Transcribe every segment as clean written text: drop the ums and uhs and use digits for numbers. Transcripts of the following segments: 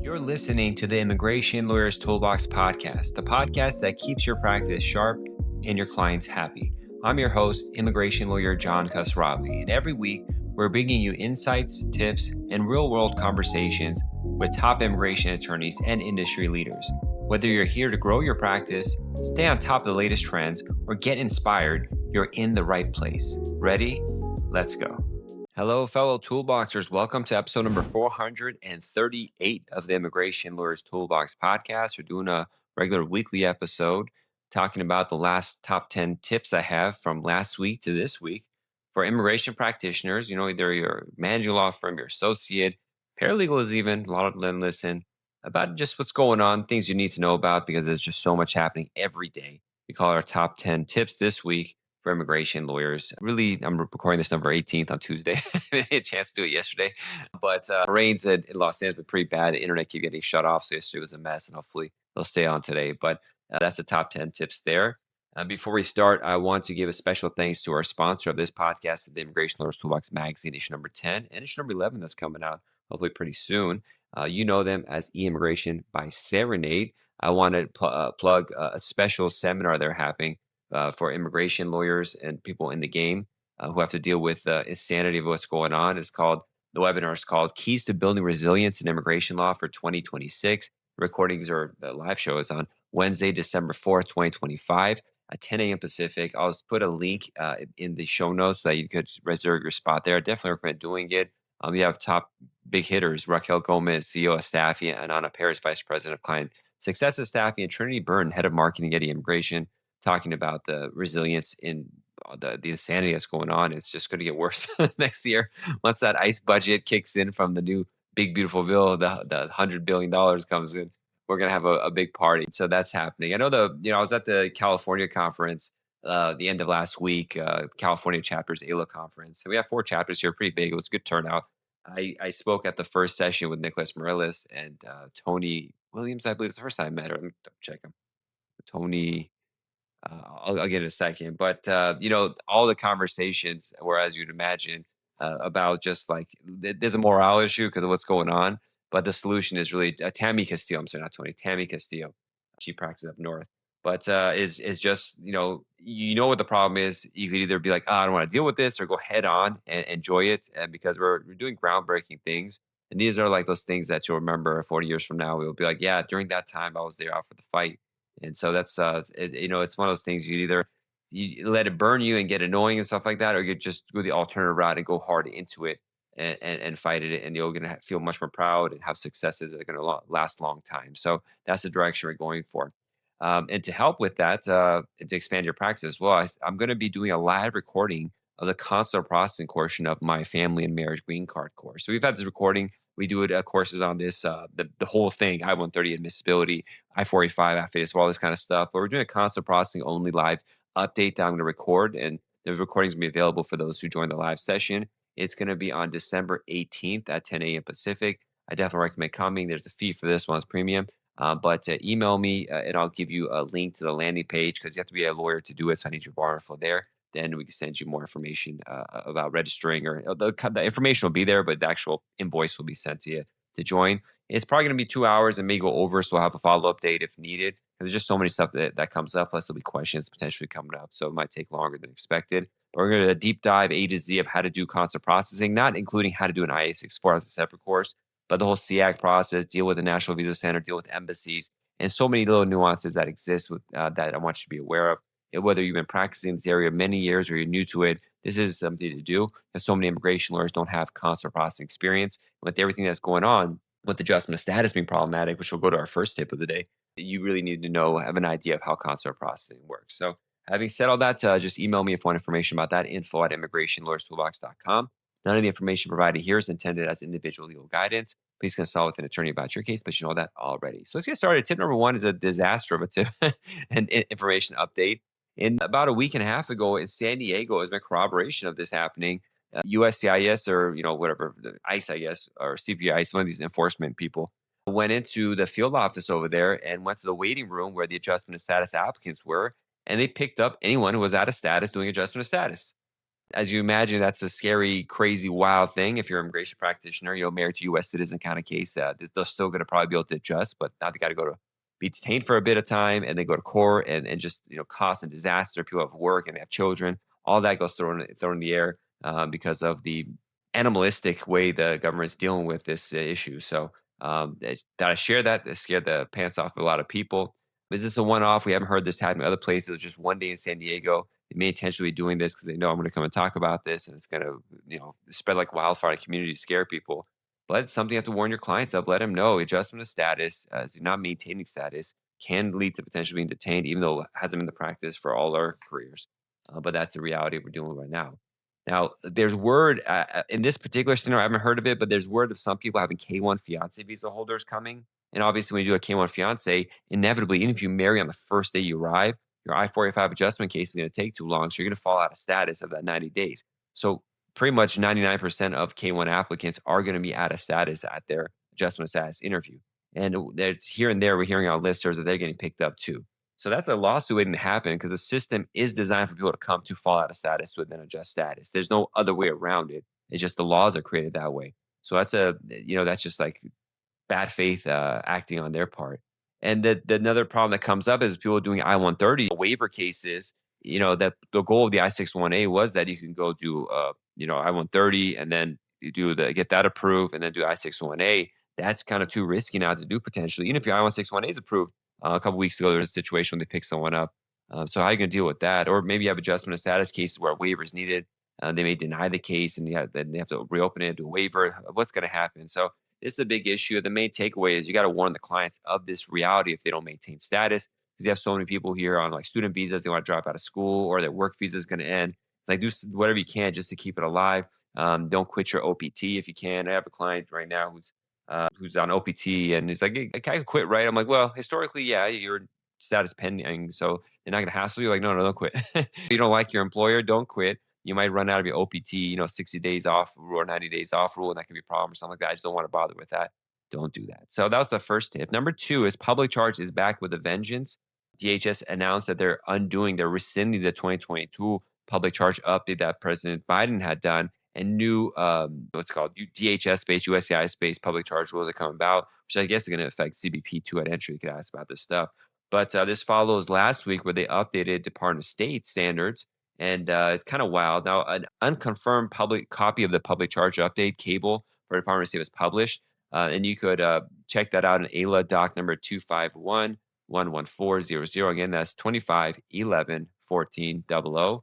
You're listening to the Immigration Lawyers Toolbox podcast, the podcast that keeps your practice sharp and your clients happy. I'm your host, immigration lawyer John Khosravi, and every week we're bringing you insights, tips, and real-world conversations with top immigration attorneys and industry leaders. Whether you're here to grow your practice, stay on top of the latest trends, or get inspired, you're in the right place. Ready? Let's go. Hello, fellow Toolboxers. Welcome to episode number 438 of the Immigration Lawyers Toolbox podcast. We're doing a regular weekly episode talking about the last top 10 tips I have from last week to this week for immigration practitioners. Either your managing law firm, your associate, paralegals even, a lot of them listen about just what's going on, things you need to know about because there's just so much happening every day. We call our top 10 tips this week for immigration lawyers. Really, I'm recording this number 18th on Tuesday. I didn't get a chance to do it yesterday. But rains in Los Angeles were pretty bad. The internet kept getting shut off. So yesterday was a mess, and hopefully they'll stay on today. But that's the top 10 tips there. Before we start, I want to give a special thanks to our sponsor of this podcast, the Immigration Lawyers Toolbox Magazine, issue number 10 and issue number 11 that's coming out hopefully pretty soon. You know them as E-Immigration by Serenade. I want to plug a special seminar they're having for immigration lawyers and people in the game who have to deal with the insanity of what's going on. The webinar is called Keys to Building Resilience in Immigration Law for 2026. Recordings or the live show is on Wednesday, December 4th, 2025 at 10 a.m. Pacific. I'll put a link in the show notes so that you could reserve your spot there. I definitely recommend doing it. You have top big hitters, Raquel Gomez, CEO of Staffy, and Anna Paris, Vice President of Client Success at Staffy, and Trinity Byrne, Head of Marketing at Immigration, talking about the resilience in the insanity that's going on. It's just going to get worse next year. Once that ICE budget kicks in from the new big, beautiful bill, the $100 billion comes in, we're going to have a big party. So that's happening. I know I was at the California conference the end of last week, California chapters ALA conference. So we have 4 chapters here, pretty big. It was a good turnout. I spoke at the first session with Nicholas Morales and Tony Williams, I believe it's the first time I met her. Let me check him. Tony, I'll get it in a second. But, all the conversations were, as you'd imagine, about just like there's a morale issue because of what's going on. But the solution is really Tammy Castillo. I'm sorry, not Tony, Tammy Castillo. She practices up north. But is just, what the problem is. You could either be like, I don't want to deal with this, or go head on and enjoy it. And because we're doing groundbreaking things. And these are like those things that you'll remember 40 years from now. We'll be like, yeah, during that time, I was there out for the fight. And so that's it's one of those things you let it burn you and get annoying and stuff like that, or you just go the alternative route and go hard into it and fight it, and you're gonna feel much more proud and have successes that are gonna last a long time. So that's the direction we're going for. And to help with that, and to expand your practice as well, I'm going to be doing a live recording of the consular processing portion of my family and marriage green card course. So we've had this recording. We do it courses on this, the whole thing, I-130 admissibility, I-485, affidavits, all this kind of stuff. But we're doing a consular processing only live update that I'm going to record, and the recording is going to be available for those who join the live session. It's going to be on December 18th at 10 a.m. Pacific. I definitely recommend coming. There's a fee for this one, it's premium. But email me and I'll give you a link to the landing page because you have to be a lawyer to do it. So I need your bar info there. Then we can send you more information about registering, or the information will be there, but the actual invoice will be sent to you to join. It's probably going to be 2 hours and may go over. So I'll have a follow-up date if needed. There's just so many stuff that comes up. Plus there'll be questions potentially coming up. So it might take longer than expected. But we're going to deep dive A to Z of how to do consular processing, not including how to do an IA-64 as a separate course, but the whole SEAC process, deal with the National Visa Center, deal with embassies, and so many little nuances that exist with that I want you to be aware of. Whether you've been practicing this area many years or you're new to it, this is something to do because so many immigration lawyers don't have consular processing experience. With everything that's going on with adjustment of status being problematic, which will go to our first tip of the day, you really need to have an idea of how consular processing works. So having said all that, just email me if you want information about that, info@immigrationlawyerstoolbox.com. None of the information provided here is intended as individual legal guidance. Please consult with an attorney about your case, but you know that already. So let's get started. Tip number 1 is a disaster of a tip and information update. In about a week and a half ago in San Diego, as my corroboration of this happening, USCIS or whatever, the ICE, I guess, or CPI, some of these enforcement people went into the field office over there and went to the waiting room where the adjustment of status applicants were, and they picked up anyone who was out of status doing adjustment of status. As you imagine, that's a scary, crazy, wild thing. If you're an immigration practitioner, married to U.S. citizen kind of case, they're still going to probably be able to adjust, but now they got to go to be detained for a bit of time and then go to court and just cause and disaster. People have work and they have children. All that goes thrown in the air because of the animalistic way the government's dealing with this issue. So that I share that scared the pants off of a lot of people. Is this a one-off? We haven't heard this happen in other places. It's just one day in San Diego. They may intentionally be doing this because they know I'm going to come and talk about this, and it's going to, spread like wildfire in the community to scare people. But it's something you have to warn your clients of. Let them know adjustment of status, as you're not maintaining status, can lead to potentially being detained, even though it hasn't been the practice for all our careers. But that's the reality we're dealing with right now. Now, there's word in this particular scenario. I haven't heard of it, but there's word of some people having K-1 fiance visa holders coming. And obviously, when you do a K-1 fiance, inevitably, even if you marry on the first day you arrive, your I-45 adjustment case is going to take too long. So you're going to fall out of status of that 90 days. So pretty much 99% of K-1 applicants are going to be out of status at their adjustment of status interview. And there's here and there, we're hearing on listservs that they're getting picked up too. So that's a lawsuit waiting to happen because the system is designed for people to come to fall out of status to then adjust status. There's no other way around it. It's just the laws are created that way. So that's just like bad faith acting on their part. And the another problem that comes up is people doing I-130 waiver cases. That the goal of the I-61A was that you can go do I-130 and then you get that approved and then do I-61A. That's kind of too risky now to do potentially. Even if your I-161A is approved, a couple weeks ago there was a situation when they picked someone up. So how are you going to deal with that? Or maybe you have adjustment of status cases where a waiver is needed. They may deny the case and then they have to reopen it, do a waiver. What's going to happen? So this is a big issue. The main takeaway is you got to warn the clients of this reality if they don't maintain status, because you have so many people here on like student visas. They want to drop out of school or their work visa is going to end. It's like do whatever you can just to keep it alive. Don't quit your OPT if you can. I have a client right now who's on OPT and he's like, hey, I can quit, right? I'm like, well, historically, yeah, your status pending, so they're not going to hassle you. Like, no, don't quit. If you don't like your employer, don't quit. You might run out of your OPT, 60 days off rule or 90 days off rule, and that can be a problem or something like that. I just don't want to bother with that. Don't do that. So that was the first tip. Number two is public charge is back with a vengeance. DHS announced that they're rescinding the 2022 public charge update that President Biden had done, and new what's called DHS-based, USCIS-based public charge rules are coming about, which I guess are going to affect CBP2 at entry. You could ask about this stuff. But this follows last week where they updated Department of State standards, and it's kind of wild. Now, an unconfirmed public copy of the public charge update cable for Department of State was published, and you could check that out in AILA doc number 251-11400. Again, that's 2511-1400.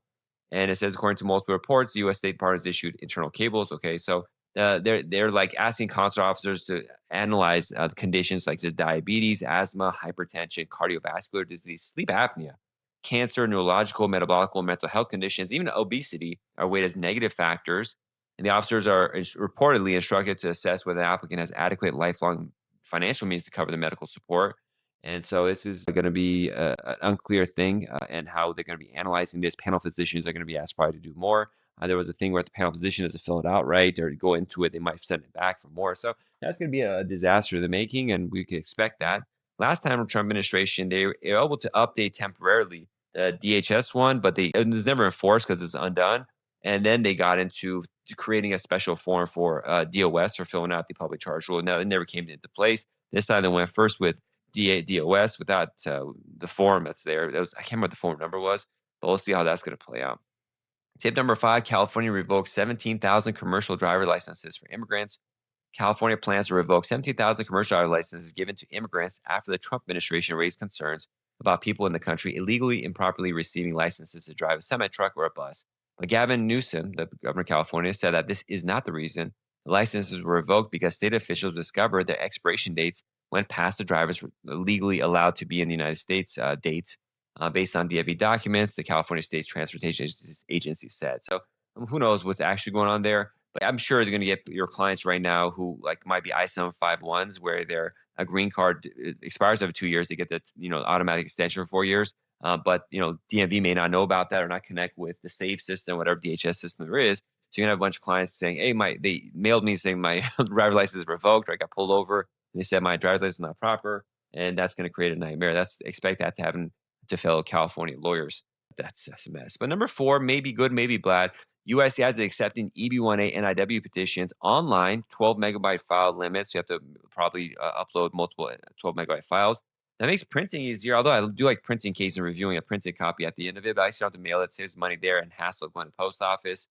And it says, according to multiple reports, the U.S. State Department has issued internal cables. Okay, so they're like asking consular officers to analyze conditions like diabetes, asthma, hypertension, cardiovascular disease, sleep apnea, cancer, neurological, metabolic, mental health conditions, even obesity are weighed as negative factors. And the officers are reportedly instructed to assess whether the applicant has adequate lifelong financial means to cover the medical support. And so this is going to be an unclear thing and how they're going to be analyzing this. Panel physicians are going to be asked probably to do more. There was a thing where the panel physician doesn't fill it out right or to go into it, they might send it back for more. So that's going to be a disaster in the making, and we could expect that. Last time the Trump administration, they were able to update temporarily the DHS one, but it was never enforced because it's undone. And then they got into creating a special form for DOS for filling out the public charge rule. Now, it never came into place. This time they went first with DOS without the form that's there. I can't remember what the form number was, but we'll see how that's going to play out. Tip number 5, California revokes 17,000 commercial driver licenses for immigrants. California plans to revoke 17,000 commercial driver licenses given to immigrants after the Trump administration raised concerns about people in the country illegally, improperly receiving licenses to drive a semi-truck or a bus. But Gavin Newsom, the governor of California, said that this is not the reason. The licenses were revoked because state officials discovered their expiration dates went past the drivers legally allowed to be in the United States dates based on DFE documents, the California State Transportation Agency said. So who knows what's actually going on there? But I'm sure they're going to get your clients right now who like might be I-751s where their a green card expires every 2 years. They get the automatic extension for 4 years. But DMV may not know about that or not connect with the SAFE system, whatever DHS system there is. So you're gonna have a bunch of clients saying, "Hey, they mailed me saying my driver's license is revoked, or I got pulled over, and they said my driver's license is not proper," and that's gonna create a nightmare. Expect that to happen to fellow California lawyers. That's a mess. But number 4, maybe good, maybe bad. USCIS is accepting EB-1A and NIW petitions online, 12 megabyte file limits. So you have to probably upload multiple 12 megabyte files. That makes printing easier, although I do like printing case and reviewing a printed copy at the end of it, but I still have to mail it. Saves money there and hassle of going to the post office.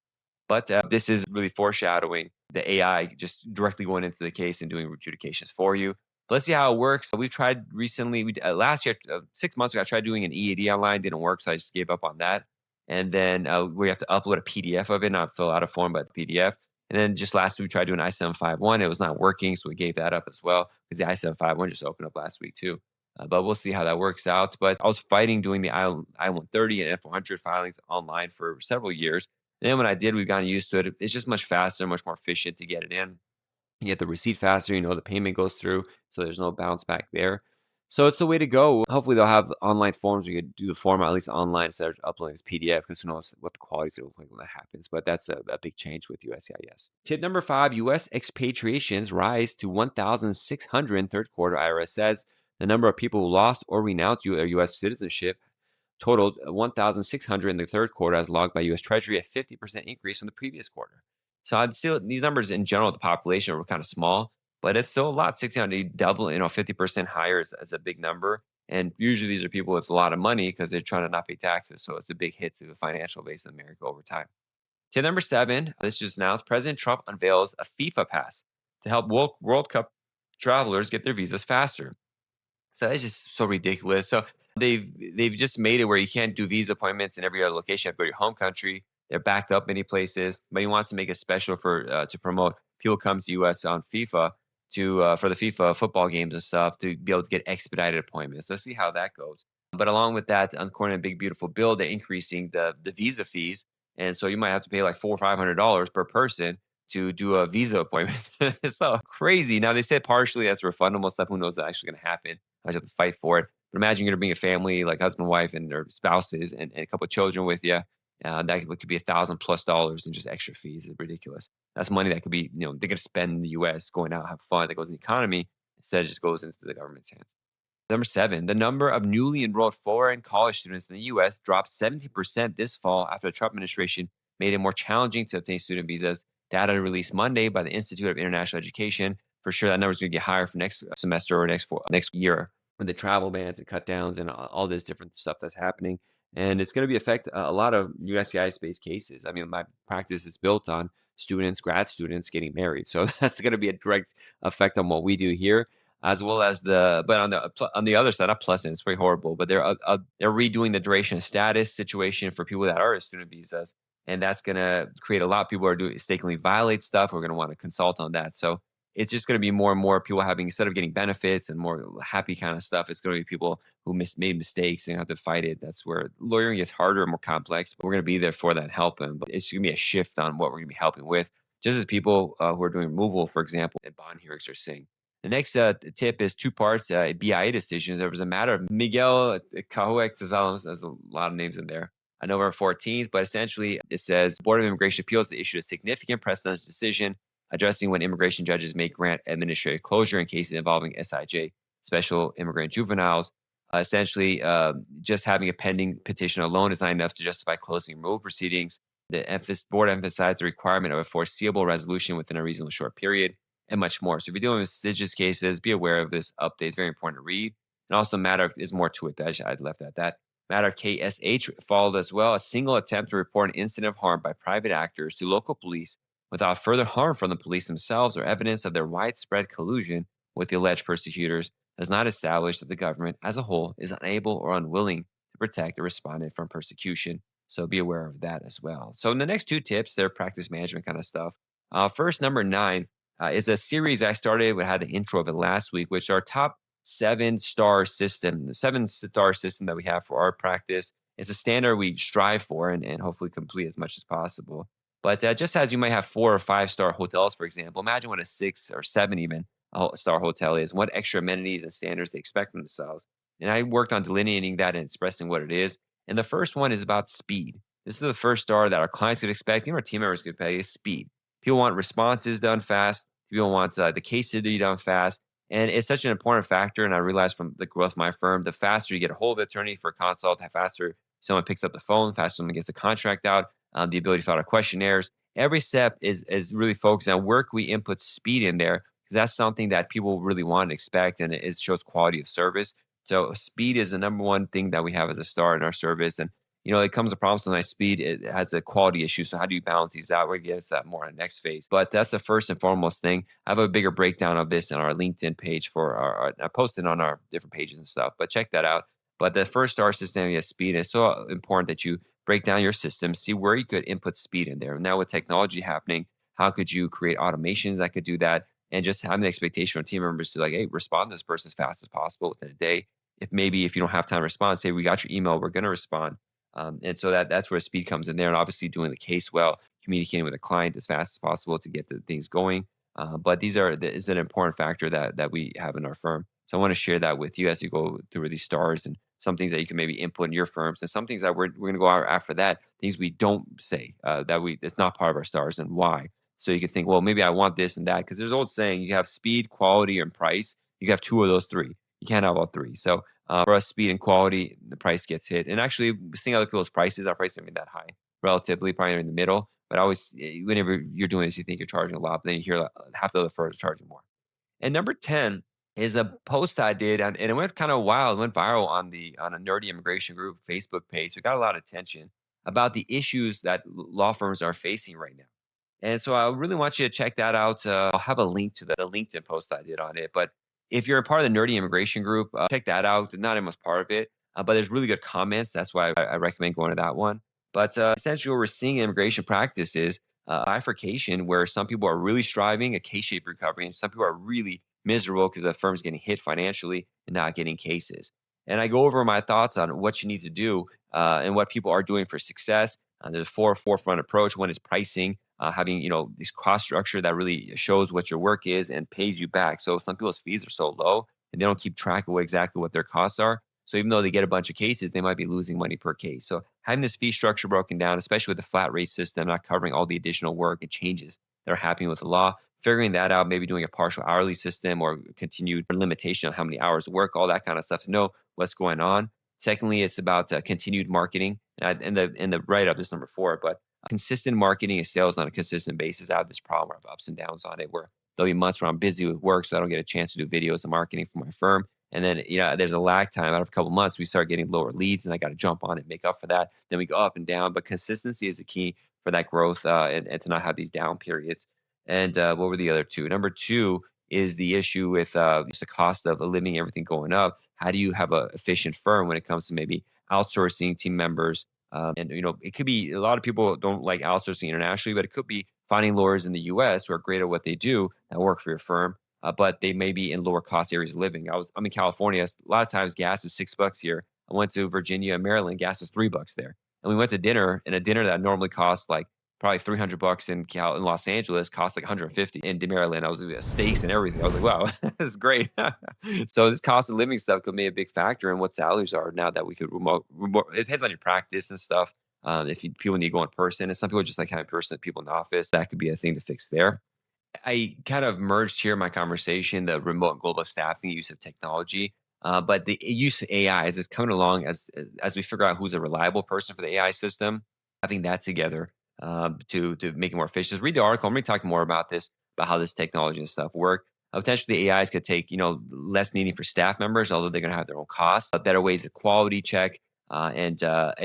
But this is really foreshadowing the AI just directly going into the case and doing adjudications for you. But let's see how it works. We've tried recently, last year, 6 months ago, I tried doing an EAD online, didn't work, so I just gave up on that. And then we have to upload a PDF of it, not fill out a form, but the PDF. And then just last week, we tried doing I-751. It was not working, so we gave that up as well because the I-751 just opened up last week too. But we'll see how that works out. But I was fighting doing the I-130 and F-100 filings online for several years. And then when I did, we've gotten used to it. It's just much faster, much more efficient to get it in. You get the receipt faster, the payment goes through, so there's no bounce back there. So it's the way to go. Hopefully they'll have online forms where you could do the form at least online instead of uploading this PDF, because who knows what the quality is going to look like when that happens. But that's a big change with USCIS. Tip number 5, U.S. expatriations rise to 1,600 in third quarter. IRS says the number of people who lost or renounced their U.S. citizenship totaled 1,600 in the third quarter, as logged by U.S. Treasury, a 50% increase from the previous quarter. So I'd still, these numbers in general, the population were kind of small, but it's still a lot. 600, double, 50% higher is a big number. And usually these are people with a lot of money because they're trying to not pay taxes. So it's a big hit to the financial base of America over time. Tip number 7, this just announced, President Trump unveils a FIFA Pass to help World Cup travelers get their visas faster. So it's just so ridiculous. So they've just made it where you can't do visa appointments in every other location. You have to go to your home country. They're backed up many places, but he wants to make it special for to promote people come to U.S. on FIFA for the FIFA football games and stuff to be able to get expedited appointments. Let's see how that goes. But along with that, according to Big Beautiful Bill, they're increasing the visa fees, and so you might have to pay like $400 or $500 per person to do a visa appointment. It's so crazy. Now they said partially that's refundable stuff. Who knows what's actually going to happen? I just have to fight for it. But imagine you're going to bring a family, like husband, wife, and their spouses, and a couple of children with you. That could be $1,000+ in just extra fees. It's ridiculous. That's money that could be, they're going to spend in the U.S. going out, have fun. That goes in the economy instead. It just goes into the government's hands. Number 7, the number of newly enrolled foreign college students in the U.S. dropped 70% this fall after the Trump administration made it more challenging to obtain student visas. Data released Monday by the Institute of International Education. For sure, that number is going to get higher for next semester or next year with the travel bans and cut downs and all this different stuff that's happening. And it's going to affect a lot of USCIS-based cases. I mean, my practice is built on grad students getting married. So that's going to be a direct effect on what we do here, as well as but on the other side, not pleasant, it's very horrible, but they're redoing the duration of status situation for people that are student visas. And that's going to create a lot of people who are mistakenly violate stuff. We're going to want to consult on that. So it's just going to be more and more people having, instead of getting benefits and more happy kind of stuff, it's going to be people who made mistakes and have to fight it. That's where lawyering gets harder and more complex. But we're going to be there for that, help them. But it's going to be a shift on what we're going to be helping with, just as people who are doing removal, for example, and bond hearings are seeing. The next tip is 2 parts, BIA decisions. There was a matter of Miguel, Cahuec, Tzalam, there's a lot of names in there, on November 14th, but essentially it says Board of Immigration Appeals issued a significant precedential decision addressing when immigration judges may grant administrative closure in cases involving SIJ, special immigrant juveniles. Essentially, just having a pending petition alone is not enough to justify closing removal proceedings. The board emphasized the requirement of a foreseeable resolution within a reasonably short period, and much more. So if you're dealing with litigious cases, be aware of this update. It's very important to read. And also, matter is more to it. I'd left at that. Matter KSH followed as well. A single attempt to report an incident of harm by private actors to local police without further harm from the police themselves or evidence of their widespread collusion with the alleged persecutors does not establish that the government as a whole is unable or unwilling to protect the respondent from persecution. So be aware of that as well. So in the next 2 tips, they're practice management kind of stuff. First, number 9 is a series I started. We had the intro of it last week, which are top 7-star system, the 7-star system that we have for our practice. It's a standard we strive for and hopefully complete as much as possible. But just as you might have 4 or 5-star hotels, for example, imagine what a 6 or 7 even star hotel is, what extra amenities and standards they expect from themselves. And I worked on delineating that and expressing what it is. And the first one is about speed. This is the first star that our clients could expect, even our team members could pay, is speed. People want responses done fast. People want the case to be done fast. And it's such an important factor. And I realized from the growth of my firm, the faster you get a hold of the attorney for a consult, the faster someone picks up the phone, the faster someone gets a contract out, the ability to fill out questionnaires. Every step is really focused on where can we input speed in there, because that's something that people really want and expect, and it shows quality of service. So speed is the number one thing that we have as a star in our service. And it comes a problem sometimes speed, it has a quality issue. So how do you balance these out? We'll get into that more on the next phase. But that's the first and foremost thing. I have a bigger breakdown of this on our LinkedIn page for I posted on our different pages and stuff, but check that out. But the first star system is speed. It's so important that you break down your system, see where you could input speed in there. Now with technology happening, how could you create automations that could do that? And just having the expectation from team members to like, hey, respond to this person as fast as possible within a day. If you don't have time to respond, say we got your email, we're going to respond. And so that's where speed comes in there, and obviously doing the case well, communicating with the client as fast as possible to get the things going. But is an important factor that we have in our firm. So I want to share that with you as you go through these stars and some things that you can maybe input in your firms, and some things that we're going to go out after that, things we don't say it's not part of our stars, and why. So you can think, well, maybe I want this and that, because there's an old saying, you have speed, quality, and price. You have two of those three. You can't have all three. So for us, speed and quality, the price gets hit. And actually, seeing other people's prices, our prices aren't that high, relatively, probably in the middle. But whenever you're doing this, you think you're charging a lot, but then you hear half the other firms are charging more. And number 10 is a post I did, and it went kind of wild, went viral on a nerdy immigration group Facebook page. So it got a lot of attention about the issues that law firms are facing right now. And so I really want you to check that out. I'll have a link to the LinkedIn post I did on it. But if you're a part of the nerdy immigration group, check that out. Not everyone's part of it, but there's really good comments. That's why I recommend going to that one. But essentially, what we're seeing in immigration practice is bifurcation, where some people are really striving a K-shaped recovery, and some people are really miserable because the firm's getting hit financially and not getting cases. And I go over my thoughts on what you need to do and what people are doing for success. There's a forefront approach. One is pricing, having this cost structure that really shows what your work is and pays you back. So some people's fees are so low and they don't keep track of exactly what their costs are. So even though they get a bunch of cases, they might be losing money per case. So having this fee structure broken down, especially with the flat rate system, not covering all the additional work and changes that are happening with the law, figuring that out, maybe doing a partial hourly system or continued limitation of how many hours of work, all that kind of stuff to know what's going on. Secondly, it's about continued marketing. In the write up, this is number 4, but consistent marketing and sales on a consistent basis. I have this problem of ups and downs on it, where there'll be months where I'm busy with work, so I don't get a chance to do videos and marketing for my firm. And then, there's a lag time. Out of a couple months, we start getting lower leads, and I got to jump on it, make up for that. Then we go up and down. But consistency is the key for that growth and to not have these down periods. And what were the other two? Number 2 is the issue with just the cost of living, everything going up. How do you have an efficient firm when it comes to maybe outsourcing team members? And it could be, a lot of people don't like outsourcing internationally, but it could be finding lawyers in the U.S. who are great at what they do that work for your firm, but they may be in lower cost areas of living. I'm in California. A lot of times gas is $6 here. I went to Virginia and Maryland. Gas was $3 there. And we went to dinner, and a dinner that normally costs like probably $300 in Los Angeles costs like 150 in Maryland. I was steaks and everything. I was like, wow, this is great. So this cost of living stuff could be a big factor in what salaries are now that we could remote. It depends on your practice and stuff. People need to go in person, and some people just like having person people in the office. That could be a thing to fix there. I kind of merged here in my conversation the remote and global staffing use of technology, but the use of AI is coming along as we figure out who's a reliable person for the AI system. Having that together to make it more efficient. Just read the article. I'm going to be talking more about this, about how this technology and stuff work. Potentially, the AIs could take less needing for staff members, although they're going to have their own costs. Better ways to quality check and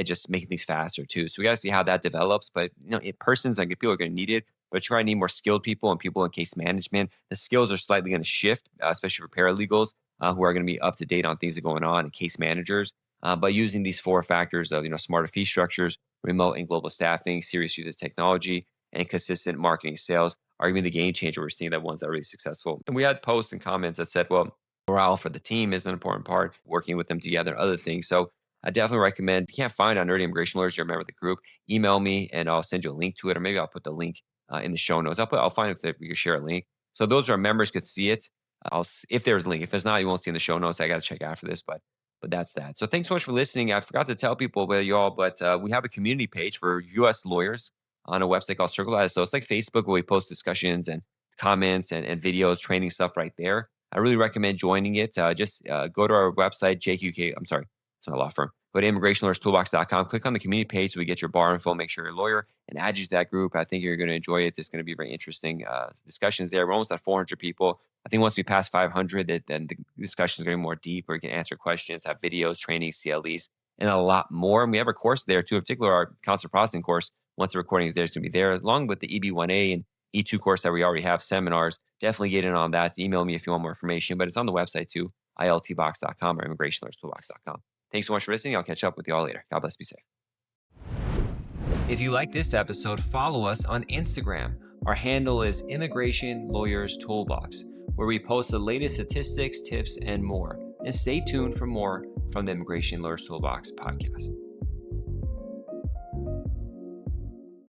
just making things faster too. So we got to see how that develops. But persons and people are going to need it. But you're going to need more skilled people and people in case management. The skills are slightly going to shift, especially for paralegals who are going to be up to date on things that are going on, and case managers. But using these 4 factors of smarter fee structures, remote and global staffing, serious use of technology, and consistent marketing sales are even the game changer. We're seeing that ones that are really successful. And we had posts and comments that said, well, morale for the team is an important part, working with them together, other things. So I definitely recommend, if you can't find on Nerdy Immigration Lawyers, you're a member of the group, email me and I'll send you a link to it, or maybe I'll put the link in the show notes. I'll find if we can share a link. So those are members could see it. If there's a link. If there's not, you won't see in the show notes. I got to check after this, but that's that. So thanks so much for listening. I forgot to tell people about y'all, but we have a community page for U.S. lawyers on a website called Circle. So it's like Facebook, where we post discussions and comments and videos, training stuff right there. I really recommend joining it. Just go to our website, JQK. I'm sorry, it's not a law firm. Go to immigrationlawyerstoolbox.com, click on the community page so we get your bar info, make sure you're a lawyer, and add you to that group. I think you're going to enjoy it. There's going to be very interesting discussions there. We're almost at 400 people. I think once we pass 500, then the discussions are going to be more deep, where you can answer questions, have videos, training, CLEs, and a lot more. And we have a course there too, in particular our consular processing course. Once the recording is there, it's going to be there, along with the EB-1A and E2 course that we already have, seminars. Definitely get in on that. Email me if you want more information, but it's on the website too, iltbox.com or immigrationlawyerstoolbox.com. Thanks so much for listening. I'll catch up with you all later. God bless. Be safe. If you like this episode, follow us on Instagram. Our handle is Immigration Lawyers Toolbox, where we post the latest statistics, tips, and more. And stay tuned for more from the Immigration Lawyers Toolbox podcast.